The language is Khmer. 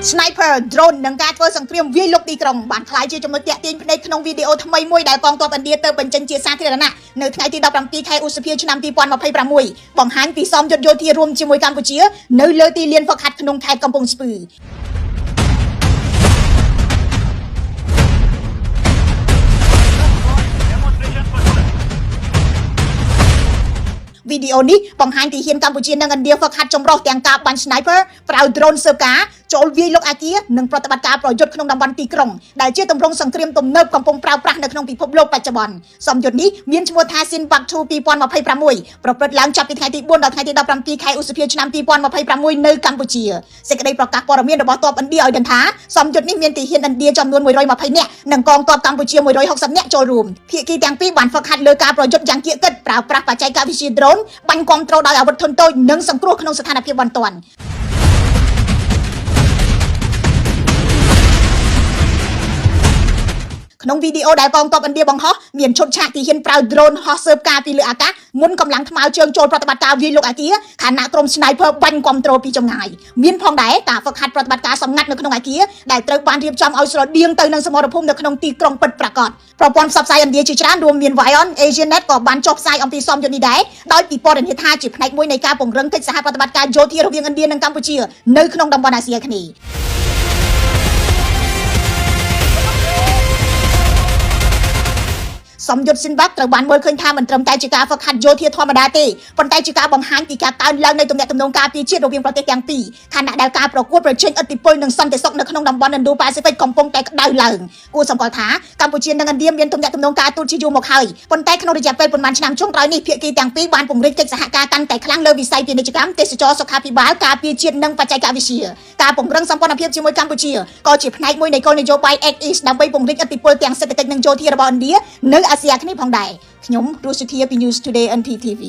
Sniper drone នឹងការធ្វើសង្គ្រាមវាយលុកទីក្រុងបានខ្លាយជាចំណុចទាក់ទាញភ្នែកក្នុងវីដេអូថ្មីមួយដែលកងទ័ពឥណ្ឌាទៅបញ្ចេញជាសាធារណៈនៅថ្ងៃទី17 ខែឧសភាឆ្នាំ2026បង្ហាញពីសមយុទ្ធយោធារួមជាមួយកម្ពុជានៅលើទីលានហ្វឹកហាត់ក្នុងខេត្តកំពង់ស្ពឺវីដេអូនេះបង្ហាញទីហ៊ានកម្ពុជានិងឥណ្ឌាហ្វឹកហាត់ចម្រុះទាំងការបាញ់ Sniper ប្រើ drone ស៊ើបការចូលវាយលុកអាគារនិងប្រតិបត្តិការប្រយុទ្ធក្នុងតំបន់ទីក្រុងដែលជាទម្រង់សង្គ្រាមទំនើបកំពុងប្រើប្រាស់នៅក្នុងពិភពលោកបច្ចុប្បន្នសមយុទ្ធនេះមានឈ្មោះថា Sinbad 2 2026ប្រព្រឹត្តឡើងចាប់ពីថ្ងៃទី4ដល់ថ្ងៃទី17 ខែឧសភាឆ្នាំ2026នៅកម្ពុជាសេចក្តីប្រកាសព័ត៌មានរបស់ទ័ពឥណ្ឌាឲ្យដឹងថាសមយុទ្ធនេះមានទីហ៊ានឥណ្ឌាចំនួន120នាក់និងកងទ័ពកម្ពុជា160នាក់ចូលរួមភាគីទាំងពីរបានហ្វឹកហាត់លើការប្រយុទ្ធយ៉ាងកៀកកិតប្រើប្រាស់បច្ចេកវិទ្យា drone បាញ់គាំទ្រដោយអាវុធធុនតូចនិងសង្គ្រោះក្នុងស្ថានភាពបន្ទាន់ក្នុងវីដេអូដែលកងទ័ពឥណ្ឌាបង្ហោះមានឈុតឆាកទីហ៊ានប្រើ drone ហោះស៊ើបការពីលើអាកាសមុនកម្លាំងថ្មើរជើងចូលប្រតិបត្តិការវាយលុកអាគារខណៈក្រុម Sniper បាញ់គាំទ្រពីចម្ងាយមានផងដែរការហ្វឹកហាត់ប្រតិបត្តិការសម្ងាត់នៅក្នុងអាគារដែលត្រូវបានរៀបចំឲ្យស្រដៀងទៅនឹងសមរភូមិនៅក្នុងទីក្រុងពិតប្រាកដប្រព័ន្ធផ្សព្វផ្សាយឥណ្ឌាជាច្រើនរួមមាន Vion Asianet ក៏បានចុះផ្សាយអំពីសមយុទ្ធនេះដែរដោយពិពណ៌នាថាជាផ្នែកមួយនៃការពង្រឹងកិច្ចសហប្រតិបត្តិការយោធារវាងឥណ្ឌានិងកម្ពុជានៅក្នុងតំបន់អាស៊ីអាគ្នេយ៍សមយុទ្ធ Sinbad ត្រូវបានមើលឃើញថាមិនត្រឹមតែជាការហ្វឹកហាត់យោធាធម្មតាទេប៉ុន្តែជាការបង្ហាញពីការកើនឡើងនៃទំនាក់ទំនងការពារជាតិរវាងប្រទេសទាំងពីរខណៈដែលការប្រកួតប្រជែងឥទ្ធិពលនិងសន្តិសុខនៅក្នុងតំបន់ Indo-Pacific កំពុងតែក្តៅឡើងគួរសម្គាល់ថាកម្ពុជានិងឥណ្ឌាមានទំនាក់ទំនងការទូតជាយូរមកហើយប៉ុន្តែក្នុងរយៈពេលប៉ុន្មានឆ្នាំចុងក្រោយនេះភាគីទាំងពីរបានពង្រីកកិច្ចសហការកាន់តែខ្លាំងលើវិស័យពាណិជ្ជកម្មទេសចរសុខាភិបាលការពារជាតិនិងបច្ចេកវិទ្យាការពង្រឹងសម្ព័ន្ធភាពជាមួយកម្ពុជាក៏ជាផ្នែកមួយនៃគោលនយោបាយ Act East ដើម្បីពង្រីកឥទ្ធិពលទាំងសេដ្ឋកិច្ចនិងយោធារបស់ឥណ្ឌានៅអាស៊ីអាគ្នេយ៍ផងដែរខ្ញុំរស់សុធាពី News Today NTTV